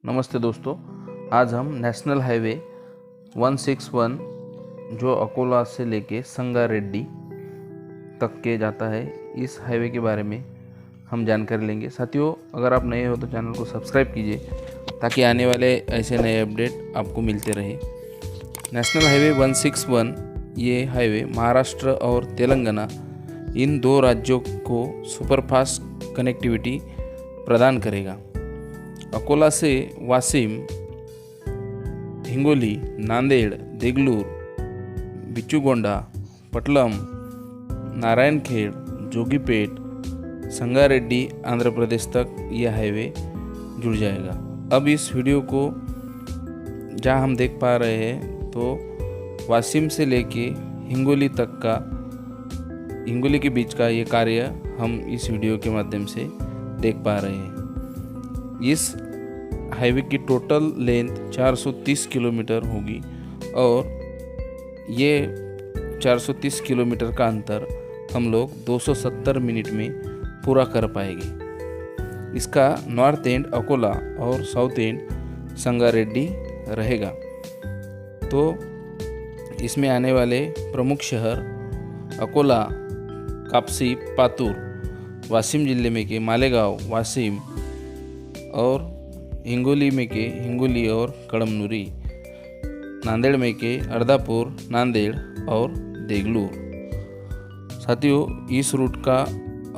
नमस्ते दोस्तों, आज हम नेशनल हाईवे 161 जो अकोला से लेके संगारेड्डी तक के जाता है, इस हाईवे के बारे में हम जानकारी लेंगे। साथियों, अगर आप नए हो तो चैनल को सब्सक्राइब कीजिए ताकि आने वाले ऐसे नए अपडेट आपको मिलते रहे। नेशनल हाईवे 161 ये हाईवे महाराष्ट्र और तेलंगाना इन दो राज्यों को सुपरफास्ट कनेक्टिविटी प्रदान करेगा। अकोला से वाशिम, हिंगोली, नांदेड़, देगलूर, बिचूगोंडा, पटलम, नारायणखेड़, जोगीपेट, संगारेड्डी आंध्र प्रदेश तक यह हाईवे जुड़ जाएगा। अब इस वीडियो को जहाँ हम देख पा रहे हैं तो वाशिम से लेके हिंगोली तक का, हिंगोली के बीच का ये कार्य हम इस वीडियो के माध्यम से देख पा रहे हैं। इस हाईवे की टोटल लेंथ 430 किलोमीटर होगी और ये 430 किलोमीटर का अंतर हम लोग 270 मिनट में पूरा कर पाएंगे। इसका नॉर्थ एंड अकोला और साउथ एंड संगारेड्डी रहेगा। तो इसमें आने वाले प्रमुख शहर अकोला, कापसी, पातूर, वाशिम जिले में के मालेगांव, वाशिम और हिंगोली में के हिंगोली और कड़मनुरी, नांदेड़ में के अर्दापुर, नांदेड़ और देगलूर। साथियों, इस रूट का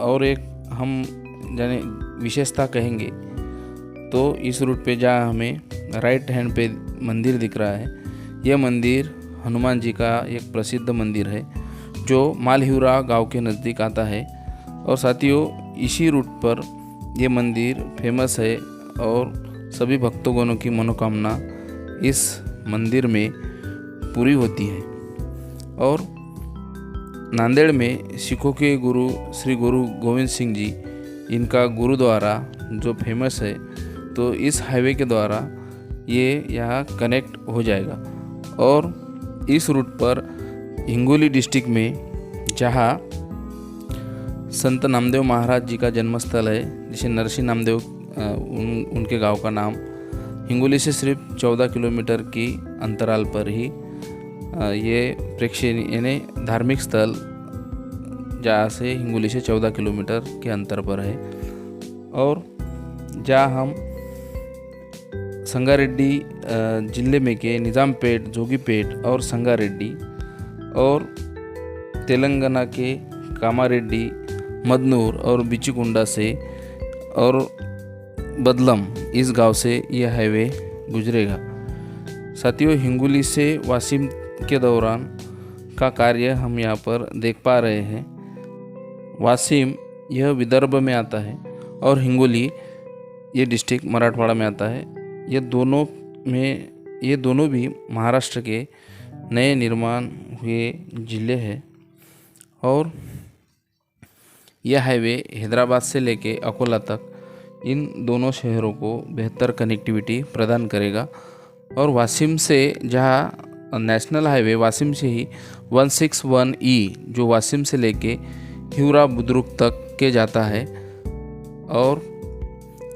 और एक हम जाने विशेषता कहेंगे तो इस रूट पे जहाँ हमें राइट हैंड पे मंदिर दिख रहा है, यह मंदिर हनुमान जी का एक प्रसिद्ध मंदिर है जो मालहिवरा गांव के नज़दीक आता है। और साथियों, इसी रूट पर ये मंदिर फेमस है और सभी भक्तगणों की मनोकामना इस मंदिर में पूरी होती है। और नांदेड़ में सिखों के गुरु श्री गुरु गोविंद सिंह जी, इनका गुरुद्वारा जो फेमस है, तो इस हाईवे के द्वारा ये यहाँ कनेक्ट हो जाएगा। और इस रूट पर हिंगोली डिस्ट्रिक्ट में जहाँ संत नामदेव महाराज जी का जन्मस्थल है, जिसे नरसिंह नामदेव उनके गांव का नाम, हिंगोली से सिर्फ 14 किलोमीटर की अंतराल पर ही ये प्रेक्षणीय यानी धार्मिक स्थल जहाँ से हिंगोली से 14 किलोमीटर के अंतर पर है। और जहाँ हम संगारेड्डी जिले में के निज़ामपेट, जोगीपेट और संगारेड्डी और तेलंगाना के कामारेड्डी, मदनूर और बिचीकुंडा से और बदलम इस गांव से यह हाईवे गुजरेगा। साथियों, हिंगोली से वाशिम के दौरान का कार्य हम यहाँ पर देख पा रहे हैं। वाशिम यह विदर्भ में आता है और हिंगोली ये डिस्ट्रिक्ट मराठवाड़ा में आता है। ये दोनों भी महाराष्ट्र के नए निर्माण हुए जिले हैं। और यह हाईवे हैदराबाद से लेके अकोला तक इन दोनों शहरों को बेहतर कनेक्टिविटी प्रदान करेगा। और वाशिम से, जहाँ नेशनल हाईवे वाशिम से ही 161E जो वाशिम से लेके हिवरा बुद्रुक तक के जाता है, और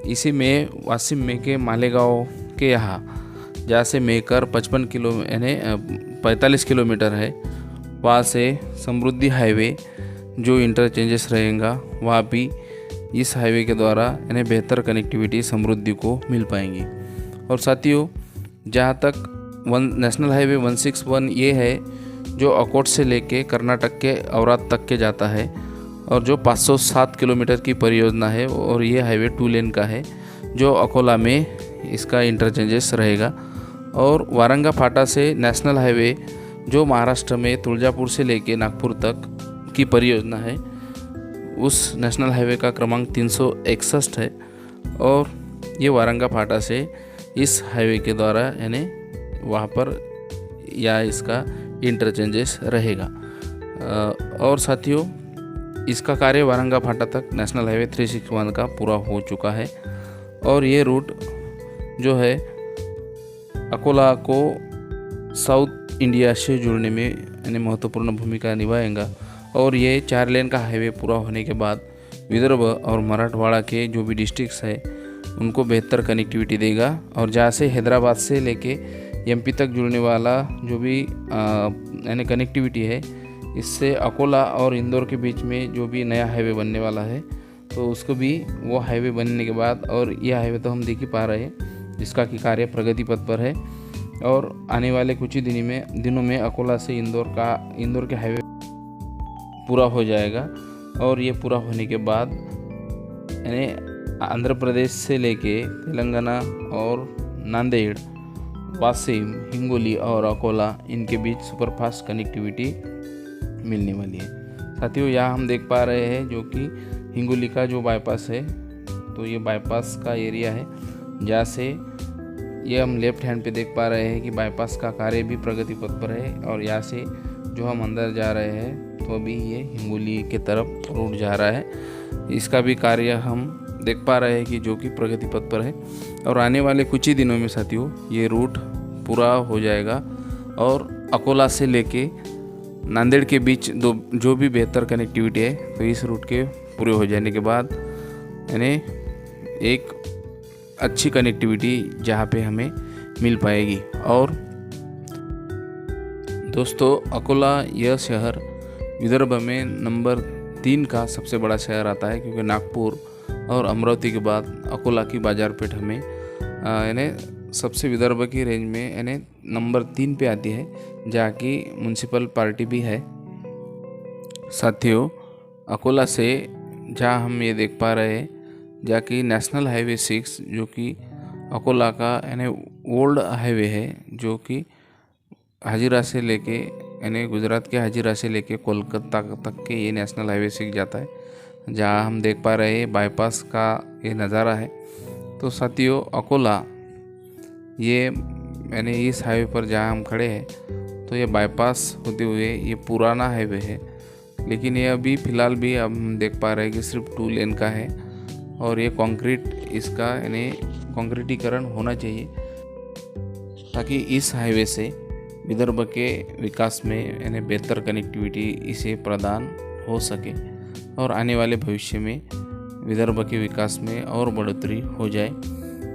इसी में वाशिम में के मालेगांव के यहाँ जहाँ से मेकर 55 किलो यानी 45 किलोमीटर है, वहाँ से समृद्धि हाईवे जो इंटरचेंजेस रहेगा, वहाँ भी इस हाईवे के द्वारा यानी बेहतर कनेक्टिविटी समृद्धि को मिल पाएंगी। और साथियों, जहाँ तक नेशनल हाईवे 161 ये है जो अकोट से लेके कर्नाटक के औराद तक के जाता है और जो 507 किलोमीटर की परियोजना है, और ये हाईवे 2 लेन का है जो अकोला में इसका इंटरचेंजेस रहेगा। और वारंगा फाटा से नेशनल हाईवे जो महाराष्ट्र में तुलजापुर से लेके नागपुर तक की परियोजना है, उस नेशनल हाईवे का क्रमांक 361 है। और ये वारंगा फाटा से इस हाईवे के द्वारा यानी वहाँ पर या इसका इंटरचेंजेस रहेगा। और साथियों, इसका कार्य वारंगा फाटा तक नेशनल हाईवे 361 का पूरा हो चुका है। और ये रूट जो है अकोला को साउथ इंडिया से जुड़ने में यानी महत्वपूर्ण भूमिका निभाएगा। और ये 4 लेन का हाईवे पूरा होने के बाद विदर्भ और मराठवाड़ा के जो भी डिस्ट्रिक्ट्स है उनको बेहतर कनेक्टिविटी देगा। और जहाँ से हैदराबाद से लेके एमपी तक जुड़ने वाला जो भी यानी कनेक्टिविटी है, इससे अकोला और इंदौर के बीच में जो भी नया हाईवे बनने वाला है, तो उसको भी वो हाईवे बनने के बाद, और यह हाईवे तो हम देख ही पा रहे हैं जिसका कि कार्य प्रगति पथ पर है, और आने वाले कुछ ही दिनों में अकोला से इंदौर के हाईवे पूरा हो जाएगा। और ये पूरा होने के बाद यानी आंध्र प्रदेश से लेके तेलंगाना और नांदेड़, वाशिम, हिंगोली और अकोला, इनके बीच सुपरफास्ट कनेक्टिविटी मिलने वाली है। साथियों, यहाँ हम देख पा रहे हैं जो कि हिंगोली का जो बाईपास है, तो ये बाईपास का एरिया है, जहाँ से ये हम लेफ्ट हैंड पे देख पा रहे हैं कि बाईपास का कार्य भी प्रगति पथ पर है। और यहाँ से जो हम अंदर जा रहे हैं, तो अभी ये हिंगोली के तरफ रूट जा रहा है, इसका भी कार्य हम देख पा रहे हैं कि जो कि प्रगति पथ पर है। और आने वाले कुछ ही दिनों में साथियों ये रूट पूरा हो जाएगा, और अकोला से लेके नांदेड़ के बीच जो भी बेहतर कनेक्टिविटी है, तो इस रूट के पूरे हो जाने के बाद यानी एक अच्छी कनेक्टिविटी जहाँ पे हमें मिल पाएगी। और दोस्तों, अकोला यह शहर विदर्भ में नंबर 3 का सबसे बड़ा शहर आता है, क्योंकि नागपुर और अमरावती के बाद अकोला की बाजारपेठ हमें यानी सबसे विदर्भ की रेंज में यानी नंबर 3 पे आती है, जहाँ की म्यूनसिपल पार्टी भी है। साथियों, अकोला से जहाँ हम ये देख पा रहे हैं, जहाँ की नेशनल हाईवे 6 जो कि अकोला का यानी ओल्ड हाईवे है, जो कि हाजीरा से लेके यानी गुजरात के हाजीरा से लेके कोलकाता तक के ये नेशनल हाईवे 6 जाता है, जहाँ हम देख पा रहे हैं बाईपास का ये नज़ारा है। तो साथियों, अकोला ये यानी इस हाईवे पर जहाँ हम खड़े हैं, तो ये बाईपास होते हुए ये पुराना हाईवे है, लेकिन ये अभी फ़िलहाल भी हम देख पा रहे हैं कि सिर्फ 2 लेन का है, और ये कंक्रीट इसका यानी कंक्रीटीकरण होना चाहिए, ताकि इस हाईवे से विदर्भ के विकास में यानी बेहतर कनेक्टिविटी इसे प्रदान हो सके, और आने वाले भविष्य में विदर्भ के विकास में और बढ़ोतरी हो जाए।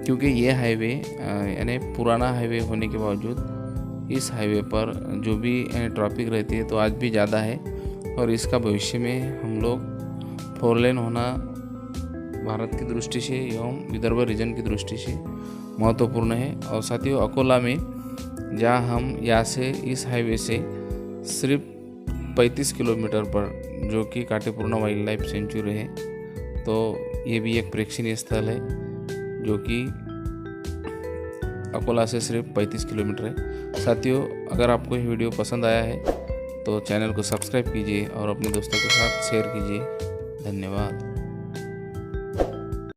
क्योंकि ये हाईवे यानी पुराना हाईवे होने के बावजूद इस हाईवे पर जो भी ट्रैफिक रहती है तो आज भी ज़्यादा है, और इसका भविष्य में हम लोग 4 लेन होना भारत की दृष्टि से एवं विदर्भ रीजन की दृष्टि से महत्वपूर्ण है। और साथियों, अकोला में जहाँ हम यहाँ से इस हाईवे से सिर्फ 35 किलोमीटर पर जो कि काटेपूर्णा वाइल्ड लाइफ सेंचुरी है, तो ये भी एक प्रेक्षणीय स्थल है जो कि अकोला से सिर्फ 35 किलोमीटर है। साथियों, अगर आपको ये वीडियो पसंद आया है तो चैनल को सब्सक्राइब कीजिए और अपने दोस्तों के साथ शेयर कीजिए। धन्यवाद।